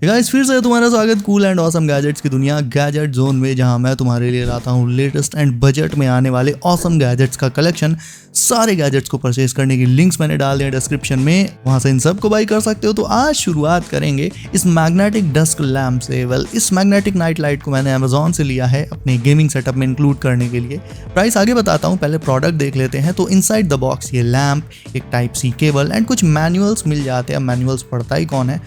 Guys फिर से तुम्हारा स्वागत कूल एंड ऑसम गैजेट्स की दुनिया गैजेट जोन में, जहां मैं तुम्हारे लिए लाता हूं लेटेस्ट एंड बजट में आने वाले ऑसम गैजेट्स का कलेक्शन। सारे गैजेट्स को परचेज करने की लिंक्स मैंने डाल दिए डिस्क्रिप्शन में, वहां से इन सब को बाई कर सकते हो। तो आज शुरुआत करेंगे इस मैग्नेटिक डस्क लैम्प से। इस मैग्नेटिक नाइट लाइट को मैंने अमेजोन से लिया है अपने गेमिंग सेटअप में इंक्लूड करने के लिए। प्राइस आगे बताता हूँ, पहले प्रोडक्ट देख लेते हैं। तो इनसाइड द बॉक्स ये लैम्प, एक टाइप सी केबल एंड कुछ मैनुअल्स मिल जाते हैं। मैनुअल्स पढ़ता ही कौन है।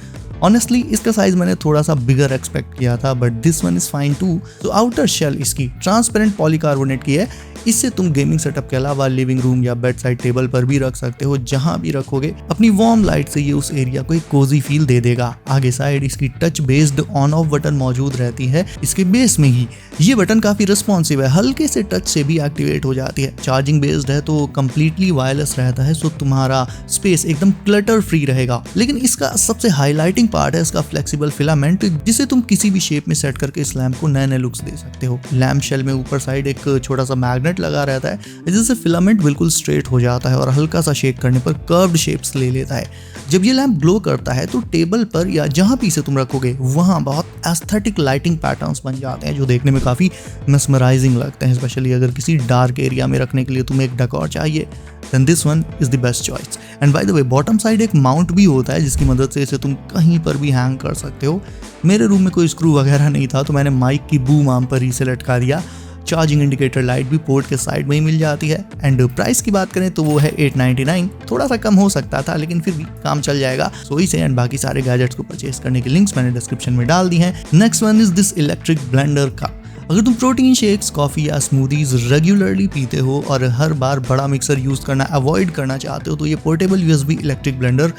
ऑनेस्टली इसका साइज मैंने थोड़ा सा बिगर एक्सपेक्ट किया था, but this one is fine too. तो आउटर शेल इसकी ट्रांसपेरेंट पॉलीकार्बोनेट की है। इससे तुम गेमिंग सेटअप के अलावा लिविंग रूम या बेड साइड टेबल पर भी रख सकते हो। जहां भी रखोगे अपनी वार्म लाइट से ये उस एरिया को एक कोजी फील दे देगा। आगे साइड इसकी touch based on off button मौजूद रहती है इसके बेस में ही। ये बटन काफी रिस्पॉन्सिव है, हल्के से टच से भी एक्टिवेट हो जाती है। चार्जिंग बेस्ड है तो कंप्लीटली वायरलेस रहता है, सो तुम्हारा स्पेस एकदम क्लटर फ्री रहेगा। लेकिन इसका सबसे हाईलाइटिंग पार्ट है इसका फ्लेक्सिबल फिलामेंट, जिसे तुम किसी भी शेप में सेट करके इस लैम्प को नए नए लुक्स दे सकते हो। लैम्प शेल में ऊपर साइड एक छोटा सा मैग्नेट लगा रहता है, जिससे फिलामेंट बिल्कुल स्ट्रेट हो जाता है और हल्का सा शेक करने पर कर्व्ड शेप्स ले लेता है। जब ये लैम्प ग्लो करता है तो टेबल पर या जहां भी इसे तुम रखोगे वहां बहुत एस्थेटिक लाइटिंग पैटर्न्स बन जाते हैं, जो देखने में काफी मेस्मराइजिंग लगते हैं। स्पेशली अगर किसी डार्क एरिया में रखने के लिए तुम्हें एक डेकोर चाहिए, then this one is the best choice. And by the way, bottom side एक माउंट भी होता है जिसकी मदद से इसे तुम कहीं पर भी हैंग कर सकते हो। मेरे रूम में कोई स्क्रू वगैरह नहीं था, तो मैंने माइक की बूम आर्म पर ही इसे लटका दिया। चार्जिंग इंडिकेटर लाइट भी पोर्ट के साइड में ही मिल जाती है। एंड प्राइस की बात करें तो वो है 899। थोड़ा सा कम हो सकता था, लेकिन फिर भी काम चल जाएगा। सो इसे एंड बाकी सारे गैजेट्स को परचेज करने की लिंक्स मैंने डिस्क्रिप्शन में डाल दी हैं। Next one is this electric blender cup. अगर तुम प्रोटीन शेक्स, कॉफी या स्मूदीज रेगुलरली पीते हो और हर बार बड़ा मिक्सर यूज करना अवॉइड करना चाहते हो, तो ये पोर्टेबल यूएसबी इलेक्ट्रिक ब्लेंडर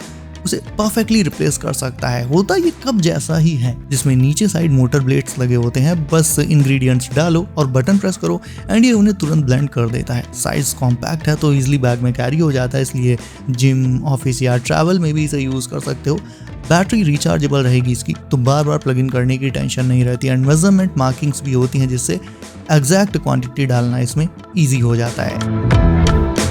उसे परफेक्टली रिप्लेस कर सकता है। होता ये कप जैसा ही है, जिसमें नीचे साइड मोटर ब्लेड्स लगे होते हैं। बस इंग्रेडिएंट्स डालो और बटन प्रेस करो एंड ये उन्हें तुरंत ब्लेंड कर देता है। साइज कॉम्पैक्ट है तो इजीली बैग में कैरी हो जाता है, इसलिए जिम, ऑफिस या ट्रैवल में भी इसे यूज कर सकते हो। बैटरी रिचार्जेबल रहेगी इसकी, तो बार बार प्लग इन करने की टेंशन नहीं रहती। एंड मेजरमेंट मार्किंग्स भी होती हैं, जिससे एग्जैक्ट क्वांटिटी डालना इसमें ईजी हो जाता है।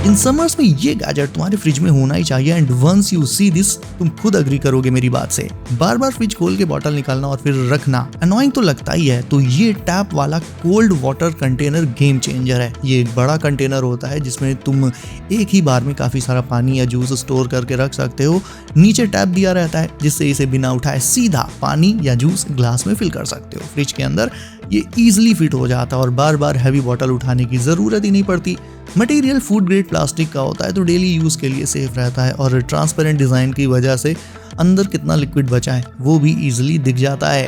इन समर्स में ये गैजेट तुम्हारे फ्रिज में होना ही चाहिए। And once you see this, तुम खुद अग्री करोगे मेरी बात से। बार बार फ्रिज खोल के बॉटल निकालना और फिर रखना अनोइंग तो लगता ही है, तो ये टैप वाला cold water container game changer है। ये एक बड़ा कंटेनर होता है जिसमें तुम एक ही बार में काफी सारा पानी या जूस स्टोर करके रख सकते हो। नीचे टैप दिया रहता है, जिससे इसे बिना उठाए सीधा पानी या जूस ग्लास में फिल कर सकते हो। फ्रिज के अंदर ये इजीली फिट हो जाता है और बार बार हैवी बॉटल उठाने की जरूरत ही नहीं पड़ती। मटेरियल फूड ग्रेड प्लास्टिक का होता है, तो डेली यूज के लिए सेफ रहता है। और ट्रांसपेरेंट डिजाइन की वजह से अंदर कितना लिक्विड बचा है वो भी इजीली दिख जाता है।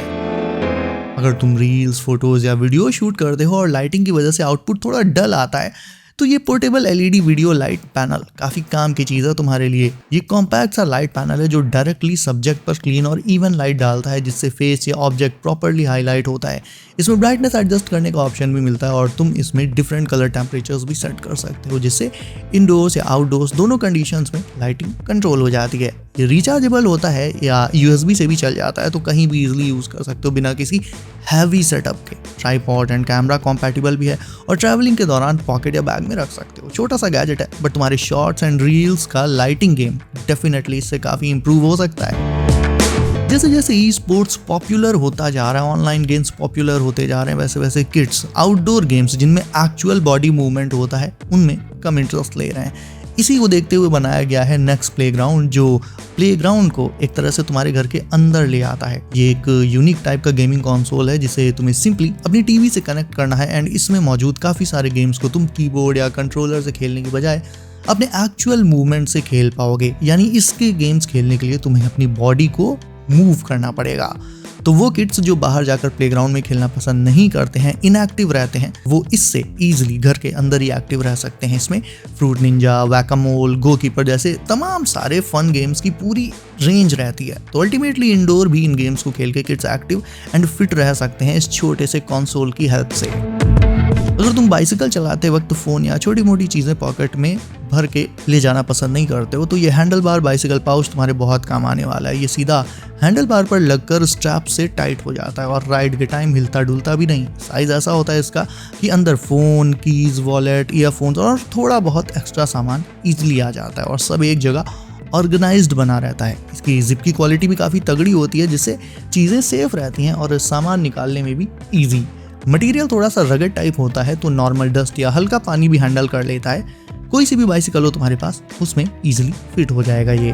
अगर तुम रील्स, फोटोज या वीडियो शूट करते हो और लाइटिंग की वजह से आउटपुट थोड़ा डल आता है, तो ये portable LED video light panel काफी काम की चीज है तुम्हारे लिए। ये कॉम्पैक्ट सा लाइट पैनल है जो डायरेक्टली सब्जेक्ट पर क्लीन और इवन लाइट डालता है, जिससे फेस या ऑब्जेक्ट प्रॉपर्ली हाईलाइट होता है। इसमें ब्राइटनेस एडजस्ट करने का ऑप्शन भी मिलता है और तुम इसमें डिफरेंट कलर टेम्परेचर्स भी सेट कर सकते हो, जिससे इंडोर्स या आउटडोर्स दोनों कंडीशंस में लाइटिंग कंट्रोल हो जाती है। ये रिचार्जेबल होता है या यूएसबी से भी चल जाता है, तो कहीं भी इजीली यूज कर सकते हो बिना किसी हैवी सेटअप के। ट्राइपॉड एंड कैमरा कॉम्पैटिबल भी है और ट्रैवलिंग के दौरान पॉकेट या बैग में रख सकते हो। छोटा सा गैजेट है, बट तुम्हारे शॉर्ट्स एंड रील्स का लाइटिंग गेम डेफिनेटली इससे काफी इंप्रूव हो सकता है। जैसे जैसे ई स्पोर्ट्स पॉपुलर होता जा रहा है, ऑनलाइन गेम्स पॉपुलर होते जा रहे हैं, वैसे वैसे किड्स आउटडोर गेम्स जिनमें एक्चुअल बॉडी मूवमेंट होता है उनमें कम इंटरेस्ट ले रहे हैं। इसी को देखते हुए बनाया गया है नेक्स्ट प्लेग्राउंड, जो प्लेग्राउंड को एक तरह से तुम्हारे घर के अंदर ले आता है। ये एक यूनिक टाइप का गेमिंग कंसोल है जिसे तुम्हें सिंपली अपनी टीवी से कनेक्ट करना है। एंड इसमें मौजूद काफी सारे गेम्स को तुम कीबोर्ड या कंट्रोलर से खेलने की बजाय अपने एक्चुअल मूवमेंट से खेल पाओगे। यानी इसके गेम्स खेलने के लिए तुम्हें अपनी बॉडी को मूव करना पड़ेगा। तो वो किड्स जो बाहर जाकर प्लेग्राउंड में खेलना पसंद नहीं करते हैं, इनएक्टिव रहते हैं, वो इससे इजीली घर के अंदर ही एक्टिव रह सकते हैं। इसमें फ्रूट निंजा, वैकामोल, गो कीपर जैसे तमाम सारे फन गेम्स की पूरी रेंज रहती है। तो अल्टीमेटली इंडोर भी इन गेम्स को खेल के किड्स एक्टिव एंड फिट रह सकते हैं इस छोटे से कंसोल की हेल्प से। अगर तुम बाइसिकल चलाते वक्त फोन या छोटी मोटी चीजें पॉकेट में भर के ले जाना पसंद नहीं करते हो, तो ये हैंडल बार बाइसिकल पाउच तुम्हारे बहुत काम आने वाला है। ये सीधा हैंडल बार पर लगकर स्ट्रैप से टाइट हो जाता है और राइड के टाइम हिलता डुलता भी नहीं। साइज ऐसा होता है इसका कि अंदर फोन, कीज, वॉलेट, ईयरफोन्स और थोड़ा बहुत एक्स्ट्रा सामान इजीली आ जाता है और सब एक जगह ऑर्गेनाइज्ड बना रहता है। इसकी जिप की क्वालिटी भी काफ़ी तगड़ी होती है जिससे चीज़ें सेफ रहती हैं और सामान निकालने में भी ईजी। मटेरियल थोड़ा सा रगड़ टाइप होता है तो नॉर्मल डस्ट या हल्का पानी भी हैंडल कर लेता है। कोई सी भी बाइसिकल हो तुम्हारे पास उसमें ईजिली फिट हो जाएगा ये।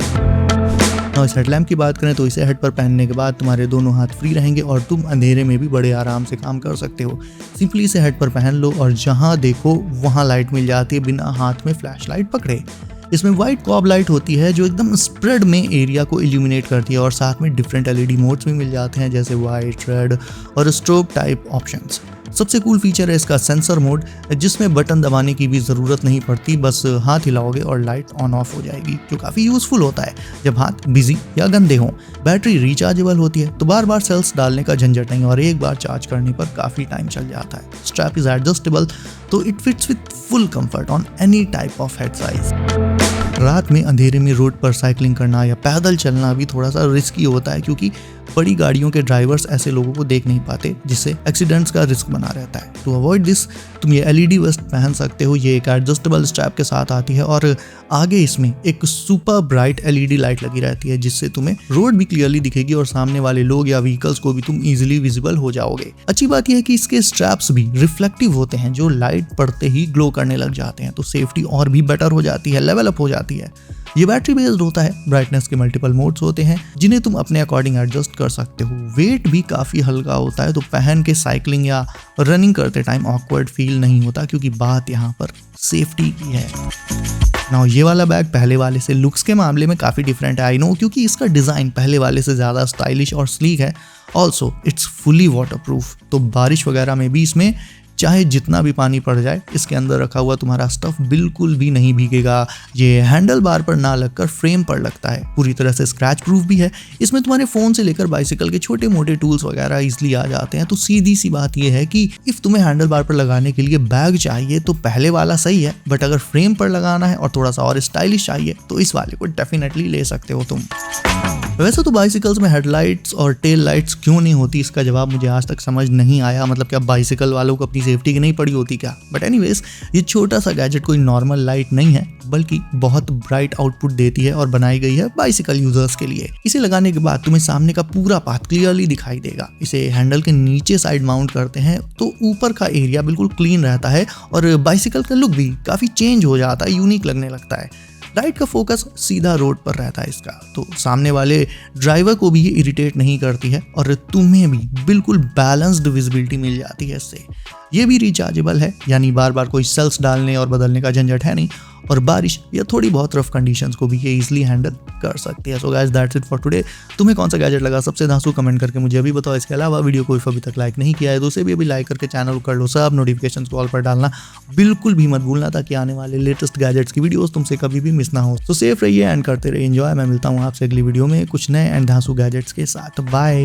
और इस हेडलैम्प की बात करें तो इसे हेड पर पहनने के बाद तुम्हारे दोनों हाथ फ्री रहेंगे और तुम अंधेरे में भी बड़े आराम से काम कर सकते हो। सिंपली इसे हेड पर पहन लो और जहां देखो वहां लाइट मिल जाती है बिना हाथ में फ्लैश लाइट पकड़े। इसमें वाइट कॉब लाइट होती है जो एकदम स्प्रेड में एरिया को इल्यूमिनेट करती है और साथ में डिफरेंट एलईडी मोड्स भी मिल जाते हैं जैसे वाइट, रेड और स्ट्रोब टाइप ऑप्शंस। सबसे कूल फीचर है इसका सेंसर मोड जिसमें बटन दबाने की भी ज़रूरत नहीं पड़ती, बस हाथ हिलाओगे और लाइट ऑन ऑफ हो जाएगी जो काफ़ी यूज़फुल होता है जब हाथ बिजी या गंदे हों। बैटरी रिचार्जेबल होती है तो बार बार सेल्स डालने का झंझट नहीं और एक बार चार्ज करने पर काफ़ी टाइम चल जाता है। स्ट्रैप इज एडजस्टेबल तो it fits with full comfort on any type of head size. रात में अंधेरे में रोड पर साइकिलिंग करना या पैदल चलना भी थोड़ा सा रिस्की होता है क्योंकि बड़ी गाड़ियों के ड्राइवर्स ऐसे लोगों को देख नहीं पाते जिससे एक्सीडेंट्स का रिस्क बना रहता है। टू अवॉइड दिस तुम ये एलईडी वेस्ट पहन सकते हो। ये एक एडजस्टेबल स्ट्रैप के साथ आती है और आगे इसमें एक सुपर ब्राइट एलईडी लाइट लगी रहती है जिससे तुम्हें रोड भी क्लियरली दिखेगी और सामने वाले लोग या व्हीकल्स को भी तुम इजीली विजिबल हो जाओगे। अच्छी बात यह है कि इसके स्ट्रैप्स भी रिफ्लेक्टिव होते हैं जो लाइट पड़ते ही ग्लो करने लग जाते हैं तो सेफ्टी और भी बेटर हो जाती है, लेवल अप हो जाती है। ये बैटरी बेस्ड होता है। ब्राइटनेस के मल्टीपल मोड्स होते हैं जिन्हें तुम अपने अकॉर्डिंग एडजस्ट कर सकते हो। वेट भी काफ़ी हल्का होता है तो पहन के साइकिलिंग या रनिंग करते टाइम ऑकवर्ड फील नहीं होता क्योंकि बात यहाँ पर सेफ्टी की है। नाउ ये वाला बैग पहले वाले से लुक्स के मामले में काफ़ी डिफरेंट है, आई नो, क्योंकि इसका डिज़ाइन पहले वाले से ज़्यादा स्टाइलिश और स्लीक है। ऑल्सो इट्स फुली वाटरप्रूफ तो बारिश वगैरह में भी इसमें चाहे जितना भी पानी पड़ जाए इसके अंदर रखा हुआ तुम्हारा स्टफ बिल्कुल भी नहीं भीगेगा। ये हैंडल बार पर ना लगकर फ्रेम पर लगता है। पूरी तरह से स्क्रैच प्रूफ भी है। इसमें तुम्हारे फ़ोन से लेकर बाइसिकल के छोटे मोटे टूल्स वगैरह इजीली आ जाते हैं। तो सीधी सी बात यह है कि इफ़ तुम्हें हैंडल बार पर लगाने के लिए बैग चाहिए तो पहले वाला सही है, बट अगर फ्रेम पर लगाना है और थोड़ा सा और स्टाइलिश चाहिए तो इस वाले को डेफिनेटली ले सकते हो तुम। वैसे तो बाइसिकल्स में हेडलाइट्स और टेल लाइट्स क्यों नहीं होती इसका जवाब मुझे आज तक समझ नहीं आया। मतलब क्या बाइसिकल वालों को अपनी सेफ्टी की नहीं पड़ी होती क्या? बट एनीवेज ये छोटा सा गैजेट कोई नॉर्मल लाइट नहीं है बल्कि बहुत ब्राइट आउटपुट देती है और बनाई गई है बाइसिकल यूजर्स के लिए। इसे लगाने के बाद तुम्हें सामने का पूरा पाथ क्लियरली दिखाई देगा। इसे हैंडल के नीचे साइड माउंट करते हैं तो ऊपर का एरिया बिल्कुल क्लीन रहता है और बाइसिकल का लुक भी काफ़ी चेंज हो जाता है, यूनिक लगने लगता है। लाइट का फोकस सीधा रोड पर रहता है इसका तो सामने वाले ड्राइवर को भी ये इरिटेट नहीं करती है और तुम्हें भी बिल्कुल बैलेंस्ड विजिबिलिटी मिल जाती है इससे। ये भी रिचार्जेबल है यानी बार बार कोई सेल्स डालने और बदलने का झंझट है नहीं और बारिश या थोड़ी बहुत रफ कंडीशंस को भी ये इजीली हैंडल कर सकती है। So guys that's it for today. तुम्हें कौन सा गैजेट लगा सबसे धांसू कमेंट करके मुझे अभी बताओ। इसके अलावा वीडियो को अभी तक लाइक नहीं किया है तो उसे भी अभी लाइक करके चैनल कर लो। सब नोटिफिकेशन कॉल पर डालना बिल्कुल भी मत भूलना ताकि आने वाले लेटेस्ट गैजेट्स की वीडियोस तुमसे कभी भी मिस ना हो। तो सेफ रहिए एंड करते रहिए एंजॉय। मैं मिलता हूँ आपसे अगली वीडियो में कुछ नए एंड धांसू गैजेट्स के साथ। बाय।